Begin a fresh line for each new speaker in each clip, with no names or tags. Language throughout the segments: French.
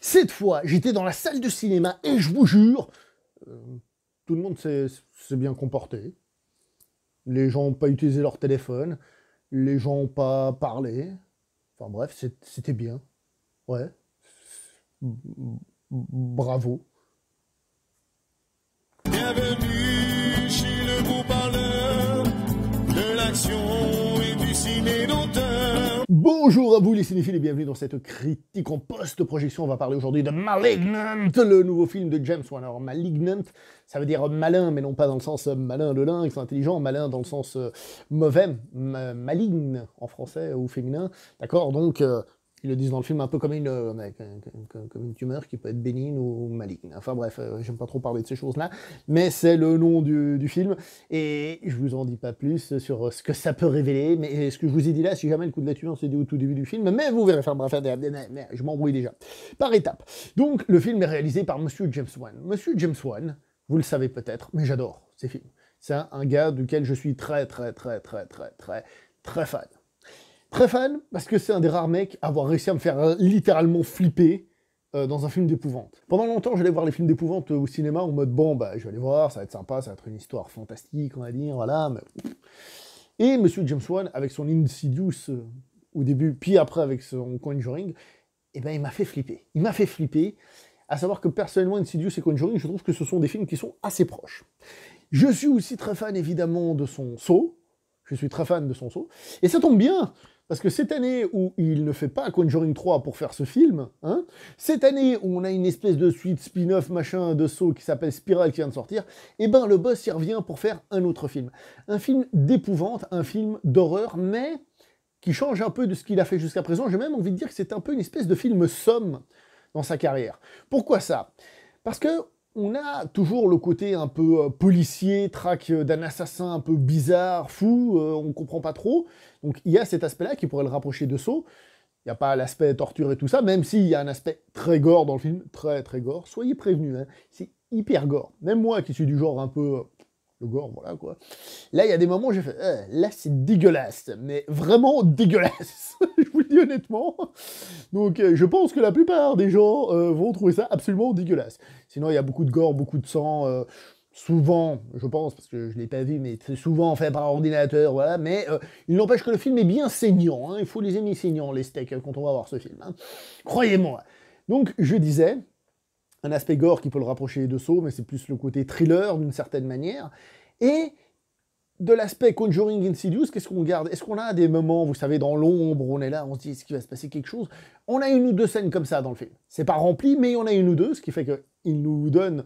Cette fois, j'étais dans la salle de cinéma et je vous jure, euh, tout le monde s'est bien comporté. Les gens n'ont pas utilisé leur téléphone, les gens n'ont pas parlé. Enfin bref, c'était bien. Ouais. Bravo.
Bienvenue chez le beau parleur de l'action et du ciné d'auteur.
Bonjour à vous les cinéphiles et bienvenue dans cette critique en post-projection. On va parler aujourd'hui de Malignant, le nouveau film de James Wan. Alors Malignant, ça veut dire malin, mais non pas dans le sens malin de lynx, intelligent, malin dans le sens mauvais, maligne en français ou féminin. D'accord, donc ils le disent dans le film un peu comme une tumeur qui peut être bénigne ou maligne. Enfin bref, j'aime pas trop parler de ces choses-là, mais c'est le nom du film, et je vous en dis pas plus sur ce que ça peut révéler, mais ce que je vous ai dit là, si jamais le coup de la tueur s'est dit au tout début du film, mais vous verrez, je m'embrouille déjà. Par étapes. Donc, le film est réalisé par Monsieur James Wan. Monsieur James Wan, vous le savez peut-être, mais j'adore ces films. C'est un gars duquel je suis très fan. Très fan, parce que c'est un des rares mecs à avoir réussi à me faire littéralement flipper dans un film d'épouvante. Pendant longtemps, j'allais voir les films d'épouvante au cinéma en mode, bon, bah, je vais aller voir, ça va être sympa, ça va être une histoire fantastique, on va dire, voilà, mais... Et Monsieur James Wan, avec son Insidious au début, puis après avec son Conjuring, eh ben, il m'a fait flipper. Il m'a fait flipper, à savoir que personnellement, Insidious et Conjuring, je trouve que ce sont des films qui sont assez proches. Je suis aussi très fan, évidemment, de son Saw. Je suis très fan de son Saw. Et ça tombe bien, parce que cette année où il ne fait pas Conjuring 3 pour faire ce film, hein, cette année où on a une espèce de suite spin-off machin de Saw qui s'appelle Spiral qui vient de sortir, eh ben le boss y revient pour faire un autre film. Un film d'épouvante, un film d'horreur, mais qui change un peu de ce qu'il a fait jusqu'à présent. J'ai même envie de dire que c'est un peu une espèce de film somme dans sa carrière. Pourquoi ça? Parce que on a toujours le côté un peu policier, traque d'un assassin un peu bizarre, fou, on comprend pas trop. Donc il y a cet aspect-là qui pourrait le rapprocher de Saw. Il n'y a pas l'aspect torture et tout ça, même s'il y a un aspect très gore dans le film, très gore. Soyez prévenus, hein, c'est hyper gore. Même moi qui suis du genre un peu... le gore, voilà quoi. Là, il y a des moments où j'ai fait, là c'est dégueulasse, mais vraiment dégueulasse, je vous le dis honnêtement. Donc je pense que la plupart des gens vont trouver ça absolument dégueulasse. Sinon, il y a beaucoup de gore, beaucoup de sang, souvent, je pense, parce que je l'ai pas vu, mais c'est souvent fait par ordinateur, voilà, mais il n'empêche que le film est bien saignant, hein, il faut les aimer saignants, les steaks, quand on va voir ce film, hein. Croyez-moi. Donc, je disais, un aspect gore qui peut le rapprocher de Saw, mais c'est plus le côté thriller d'une certaine manière. Et de l'aspect Conjuring Insidious, qu'est-ce qu'on garde? Est-ce qu'on a des moments, vous savez, dans l'ombre, où on est là, on se dit, est-ce qu'il va se passer quelque chose? On a une ou deux scènes comme ça dans le film. C'est pas rempli, mais on a une ou deux, ce qui fait qu'il nous donne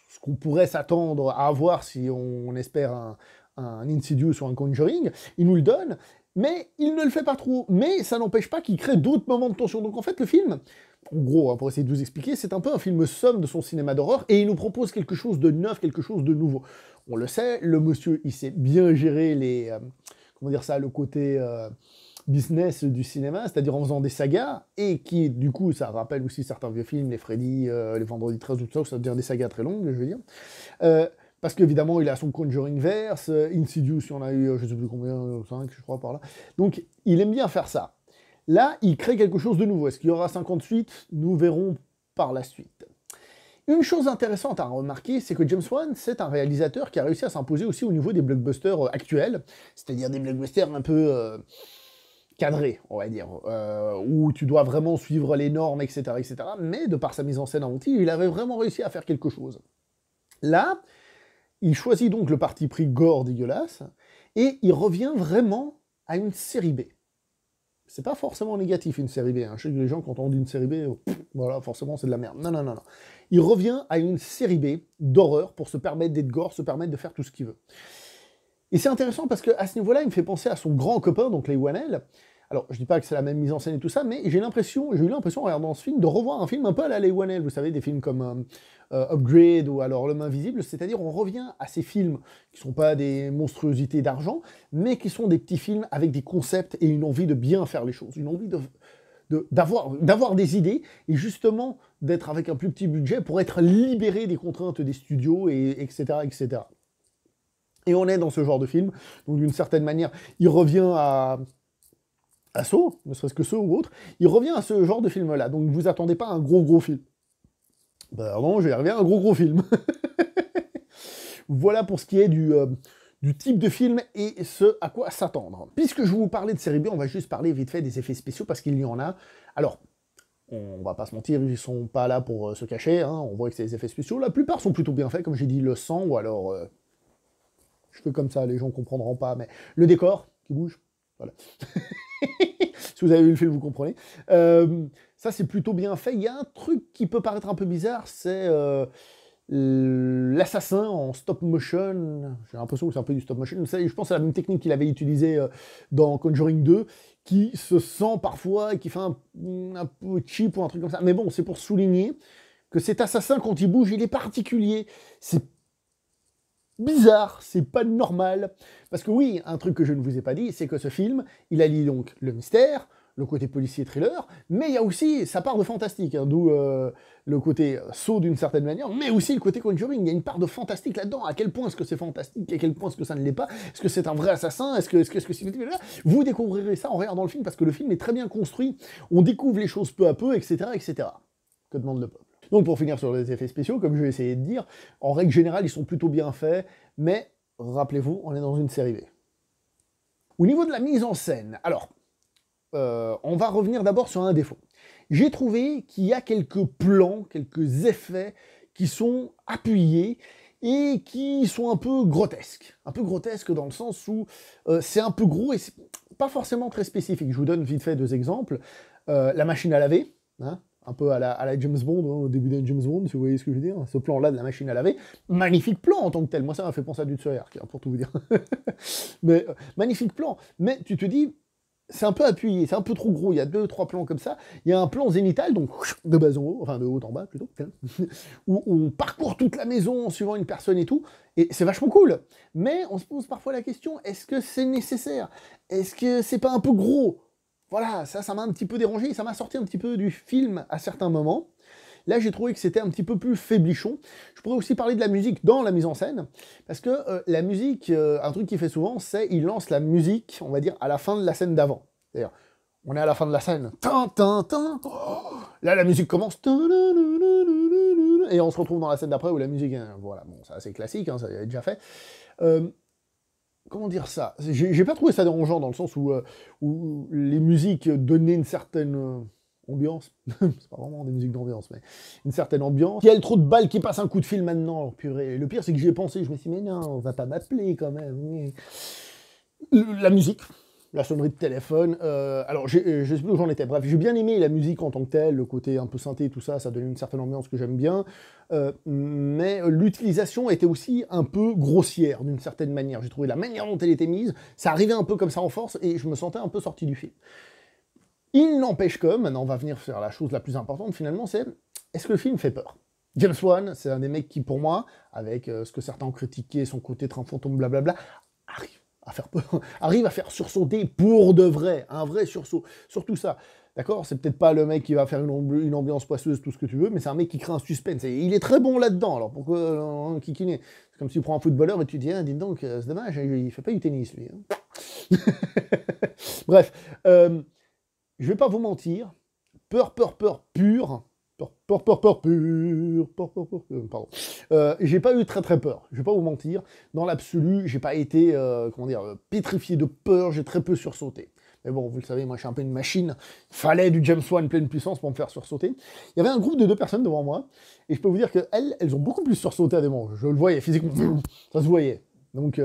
ce qu'on pourrait s'attendre à avoir si on espère un Insidious ou un Conjuring. Il nous le donne, mais il ne le fait pas trop. Mais ça n'empêche pas qu'il crée d'autres moments de tension. Donc en fait, le film... En gros, pour essayer de vous expliquer, c'est un peu un film somme de son cinéma d'horreur, et il nous propose quelque chose de neuf, quelque chose de nouveau. On le sait, le monsieur, il sait bien gérer les... comment dire ça, le côté business du cinéma, c'est-à-dire en faisant des sagas, et qui, du coup, ça rappelle aussi certains vieux films, les Freddy, les Vendredi 13, tout ça, c'est-à-dire des sagas très longues, je veux dire. Parce qu'évidemment, il a son Conjuring verse, Insidious, il y en a eu, je sais plus combien, 5, je crois, par là. Donc, il aime bien faire ça. Là, il crée quelque chose de nouveau. Est-ce qu'il y aura 58? Nous verrons par la suite. Une chose intéressante à remarquer, c'est que James Wan, c'est un réalisateur qui a réussi à s'imposer aussi au niveau des blockbusters actuels, c'est-à-dire des blockbusters un peu cadrés, on va dire, où tu dois vraiment suivre les normes, etc., etc. Mais de par sa mise en scène inventive, il avait vraiment réussi à faire quelque chose. Là, il choisit donc le parti pris gore dégueulasse, et il revient vraiment à une série B. C'est pas forcément négatif, une série B. Hein. Je sais que les gens, quand on dit une série B, voilà, forcément, c'est de la merde. Non. Il revient à une série B d'horreur pour se permettre d'être gore, se permettre de faire tout ce qu'il veut. Et c'est intéressant parce qu'à ce niveau-là, il me fait penser à son grand copain, donc Leigh Whannell. Alors, je dis pas que c'est la même mise en scène et tout ça, mais j'ai eu l'impression, en regardant ce film, de revoir un film un peu à la Leigh Whannell. Vous savez, des films comme Upgrade ou alors L'Homme Invisible, c'est-à-dire on revient à ces films qui sont pas des monstruosités d'argent, mais qui sont des petits films avec des concepts et une envie de bien faire les choses, une envie d'avoir des idées, et justement d'être avec un plus petit budget pour être libéré des contraintes des studios, etc., etc. Et on est dans ce genre de film, donc d'une certaine manière, il revient à Saw, ne serait-ce que Saw ou autre, il revient à ce genre de film-là. Donc ne vous attendez pas à un gros film. Ben non, je vais arriver à un gros film. Voilà pour ce qui est du type de film et ce à quoi s'attendre. Puisque je vais vous parler de série B, on va juste parler vite fait des effets spéciaux parce qu'il y en a. Alors, on va pas se mentir, ils sont pas là pour se cacher, hein. On voit que c'est des effets spéciaux. La plupart sont plutôt bien faits, comme j'ai dit, le sang, ou alors... je fais comme ça, les gens comprendront pas, mais le décor qui bouge, voilà. Si vous avez vu le film, vous comprenez. Ça, c'est plutôt bien fait. Il y a un truc qui peut paraître un peu bizarre, c'est l'assassin en stop motion. J'ai l'impression que c'est un peu du stop motion. Je pense à la même technique qu'il avait utilisée dans Conjuring 2, qui se sent parfois et qui fait un peu cheap ou un truc comme ça. Mais bon, c'est pour souligner que cet assassin, quand il bouge, il est particulier. C'est bizarre, c'est pas normal. Parce que oui, un truc que je ne vous ai pas dit, c'est que ce film, il allie donc le mystère, le côté policier thriller, mais il y a aussi sa part de fantastique, hein, d'où le côté Saw d'une certaine manière, mais aussi le côté Conjuring. Il y a une part de fantastique là-dedans. À quel point est-ce que c'est fantastique, à quel point est-ce que ça ne l'est pas, est-ce que c'est un vrai assassin, est-ce que vous découvrirez ça en regardant le film, parce que le film est très bien construit, on découvre les choses peu à peu, etc., etc. Que demande le peuple? Donc pour finir sur les effets spéciaux, comme je vais essayer de dire, en règle générale, ils sont plutôt bien faits, mais rappelez-vous, on est dans une série B. Au niveau de la mise en scène, alors, on va revenir d'abord sur un défaut. J'ai trouvé qu'il y a quelques plans, quelques effets qui sont appuyés et qui sont un peu grotesques. Un peu grotesques dans le sens où c'est un peu gros et c'est pas forcément très spécifique. Je vous donne vite fait 2 exemples. La machine à laver, hein, un peu à la James Bond, hein, au début d'un James Bond, si vous voyez ce que je veux dire. Ce plan-là de la machine à laver, magnifique plan en tant que tel. Moi, ça m'a fait penser à du Tsuyark, hein, pour tout vous dire. Mais magnifique plan. Mais tu te dis, c'est un peu appuyé, c'est un peu trop gros. Il y a 2-3 plans comme ça. Il y a un plan zénital, donc de bas en haut, enfin de haut en bas plutôt, où on parcourt toute la maison en suivant une personne et tout. Et c'est vachement cool. Mais on se pose parfois la question, est-ce que c'est nécessaire? Est-ce que c'est pas un peu gros? Voilà, ça m'a un petit peu dérangé, ça m'a sorti un petit peu du film à certains moments. Là, j'ai trouvé que c'était un petit peu plus faiblichon. Je pourrais aussi parler de la musique dans la mise en scène, parce que la musique, un truc qu'il fait souvent, c'est il lance la musique, on va dire, à la fin de la scène d'avant. C'est-à-dire, on est à la fin de la scène, là, la musique commence, et on se retrouve dans la scène d'après où la musique, voilà, bon, c'est assez classique, hein, ça avait déjà fait. Comment dire ça? J'ai pas trouvé ça dérangeant dans le sens où les musiques donnaient une certaine ambiance. C'est pas vraiment des musiques d'ambiance, mais une certaine ambiance. Il y a trop de balles qui passent un coup de fil maintenant, purée. Le pire, c'est que j'y ai pensé, je me suis dit, mais non, on va pas m'appeler quand même. La musique. La sonnerie de téléphone. Alors, je sais plus où j'en étais. Bref, j'ai bien aimé la musique en tant que telle, le côté un peu synthé, tout ça, ça donnait une certaine ambiance que j'aime bien. Mais l'utilisation était aussi un peu grossière, d'une certaine manière. J'ai trouvé la manière dont elle était mise, ça arrivait un peu comme ça en force, et je me sentais un peu sorti du film. Il n'empêche que, maintenant on va venir faire la chose la plus importante finalement, c'est, est-ce que le film fait peur? James Wan, c'est un des mecs qui, pour moi, avec ce que certains ont critiqué, son côté train fantôme, blablabla, arrive à faire peur, arrive à faire sursauter pour de vrai, un vrai sursaut, sur tout ça. D'accord? C'est peut-être pas le mec qui va faire une ambiance poisseuse, tout ce que tu veux, mais c'est un mec qui crée un suspense. Et il est très bon là-dedans, alors pourquoi kikiner? C'est comme si tu prends un footballeur et tu dis, ah, dis donc, c'est dommage, il fait pas du tennis, lui. Hein. Bref, je vais pas vous mentir, peur pure, pardon. J'ai pas eu très peur, je vais pas vous mentir. Dans l'absolu, j'ai pas été, comment dire, pétrifié de peur, j'ai très peu sursauté. Mais bon, vous le savez, moi je suis un peu une machine, il fallait du James Wan pleine puissance pour me faire sursauter. Il y avait un groupe de 2 personnes devant moi, et je peux vous dire qu'elles ont beaucoup plus sursauté à des moments. Je le voyais physiquement, ça se voyait. Donc,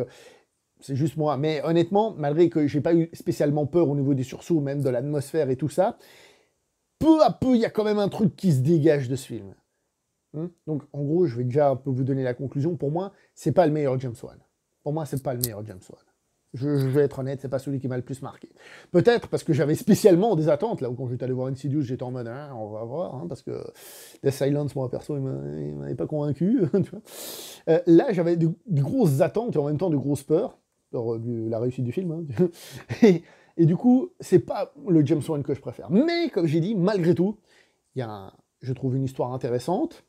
c'est juste moi. Mais honnêtement, malgré que j'ai pas eu spécialement peur au niveau des sursauts, même de l'atmosphère et tout ça, peu à peu, il y a quand même un truc qui se dégage de ce film. Donc, en gros, je vais déjà un peu vous donner la conclusion. Pour moi, c'est pas le meilleur James Wan. Pour moi, c'est pas le meilleur James Wan. Je vais être honnête, c'est pas celui qui m'a le plus marqué. Peut-être parce que j'avais spécialement des attentes, là où quand j'étais allé voir Insidious, j'étais en mode, hein, on va voir, hein, parce que Death Silence, moi, perso, il m'avait pas convaincu. Tu vois. Là, j'avais de grosses attentes et en même temps de grosses peurs. Peur de la réussite du film. Hein. Et du coup, c'est pas le James Wan que je préfère. Mais, comme j'ai dit, malgré tout, il y a, je trouve, une histoire intéressante,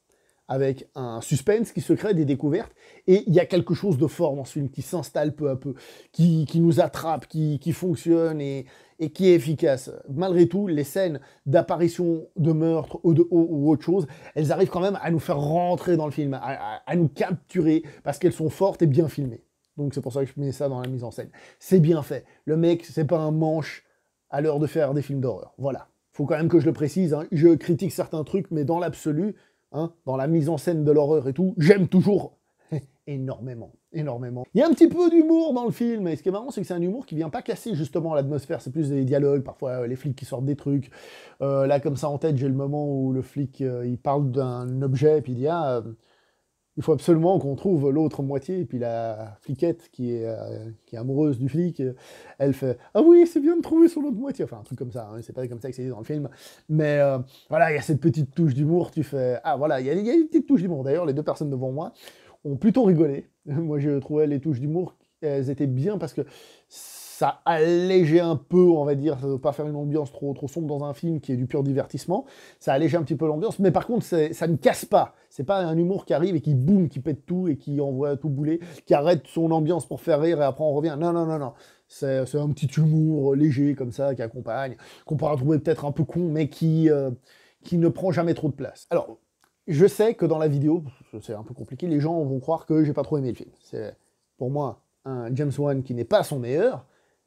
avec un suspense qui se crée, des découvertes, et il y a quelque chose de fort dans ce film qui s'installe peu à peu, qui nous attrape, qui fonctionne, et et qui est efficace. Malgré tout, les scènes d'apparition de meurtre ou autre chose, elles arrivent quand même à nous faire rentrer dans le film, à nous capturer, parce qu'elles sont fortes et bien filmées. Donc c'est pour ça que je mets ça dans la mise en scène. C'est bien fait. Le mec, c'est pas un manche à l'heure de faire des films d'horreur. Voilà. Faut quand même que je le précise, hein. Je critique certains trucs, mais dans l'absolu, hein, dans la mise en scène de l'horreur et tout, j'aime toujours énormément, énormément. Il y a un petit peu d'humour dans le film, et ce qui est marrant, c'est que c'est un humour qui vient pas casser justement l'atmosphère, c'est plus des dialogues, parfois les flics qui sortent des trucs. Là, comme ça en tête, j'ai le moment où le flic, il parle d'un objet, et puis il dit « Ah, il faut absolument qu'on trouve l'autre moitié », et puis la fliquette, qui est amoureuse du flic, elle fait « Ah oui, c'est bien de trouver son autre moitié », enfin un truc comme ça, hein, c'est pas comme ça que c'est dit dans le film, mais voilà, il y a cette petite touche d'humour, tu fais « Ah voilà, il y a une petite touche d'humour », d'ailleurs, les deux personnes devant moi ont plutôt rigolé. Moi, je trouvais les touches d'humour, elles étaient bien parce que ça allégeait un peu, on va dire, ça ne veut pas faire une ambiance trop sombre dans un film qui est du pur divertissement, ça allégeait un petit peu l'ambiance, mais par contre, ça ne casse pas. C'est pas un humour qui arrive et qui boum, qui pète tout et qui envoie tout bouler, qui arrête son ambiance pour faire rire et après on revient. Non, non, non, non. C'est un petit humour léger comme ça qui accompagne, qu'on pourra trouver peut-être un peu con, mais qui ne prend jamais trop de place. Alors, je sais que dans la vidéo, c'est un peu compliqué, les gens vont croire que j'ai pas trop aimé le film. C'est pour moi un James Wan qui n'est pas son meilleur,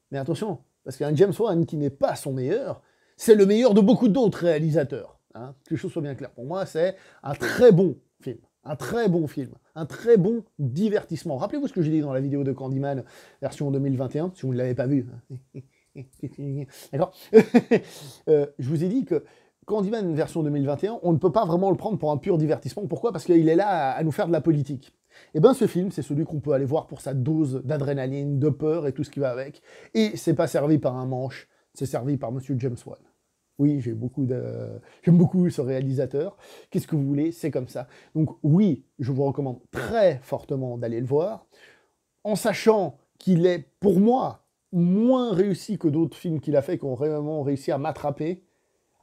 mais attention, parce qu'un James Wan qui n'est pas son meilleur, c'est le meilleur de beaucoup d'autres réalisateurs. Hein, que les choses soient bien claires. Pour moi, c'est un très bon film. Un très bon film. Un très bon divertissement. Rappelez-vous ce que j'ai dit dans la vidéo de Candyman, version 2021, si vous ne l'avez pas vu. D'accord. Je vous ai dit que Candyman version 2021, on ne peut pas vraiment le prendre pour un pur divertissement. Pourquoi? Parce qu'il est là à nous faire de la politique. Et bien ce film, c'est celui qu'on peut aller voir pour sa dose d'adrénaline, de peur et tout ce qui va avec. Et c'est pas servi par un manche, c'est servi par Monsieur James Wan. Oui, j'aime beaucoup ce réalisateur. Qu'est-ce que vous voulez? C'est comme ça. Donc oui, je vous recommande très fortement d'aller le voir, en sachant qu'il est, pour moi, moins réussi que d'autres films qu'il a fait, qui ont vraiment réussi à m'attraper.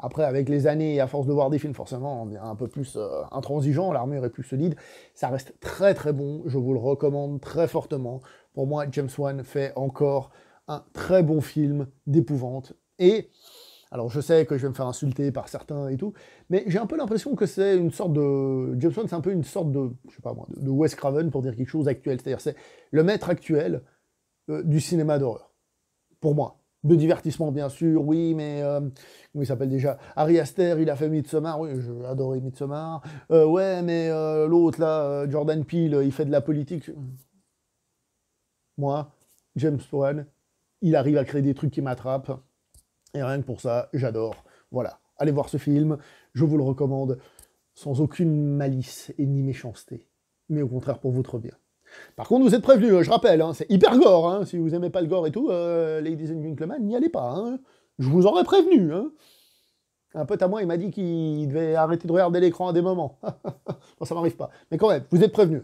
Après, avec les années et à force de voir des films, forcément, on est un peu plus intransigeant, l'armure est plus solide. Ça reste très très bon, je vous le recommande très fortement. Pour moi, James Wan fait encore un très bon film d'épouvante. Et, alors je sais que je vais me faire insulter par certains et tout, mais j'ai un peu l'impression que c'est une sorte de... James Wan, c'est un peu une sorte de, je sais pas moi, de Wes Craven, pour dire quelque chose actuel. C'est-à-dire c'est le maître actuel du cinéma d'horreur. Pour moi. De divertissement, bien sûr, oui, mais... comment il s'appelle déjà? Ari Aster, il a fait Midsommar, oui, j'ai adoré Midsommar. Ouais, mais l'autre, là, Jordan Peele, il fait de la politique. Moi, James Wan, il arrive à créer des trucs qui m'attrapent. Et rien que pour ça, j'adore. Voilà, allez voir ce film, je vous le recommande, sans aucune malice et ni méchanceté. Mais au contraire, pour votre bien. Par contre, vous êtes prévenus, je rappelle, hein, c'est hyper gore, hein, si vous aimez pas le gore et tout, ladies and gentlemen, n'y allez pas, hein, je vous aurais prévenu. Hein. Un pote à moi, il m'a dit qu'il devait arrêter de regarder l'écran à des moments. Bon, ça m'arrive pas, mais quand même, vous êtes prévenus.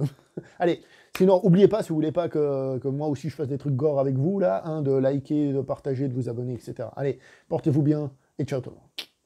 Allez, sinon, n'oubliez pas, si vous voulez pas que moi aussi je fasse des trucs gore avec vous, là, hein, de liker, de partager, de vous abonner, etc. Allez, portez-vous bien, et ciao tout le monde.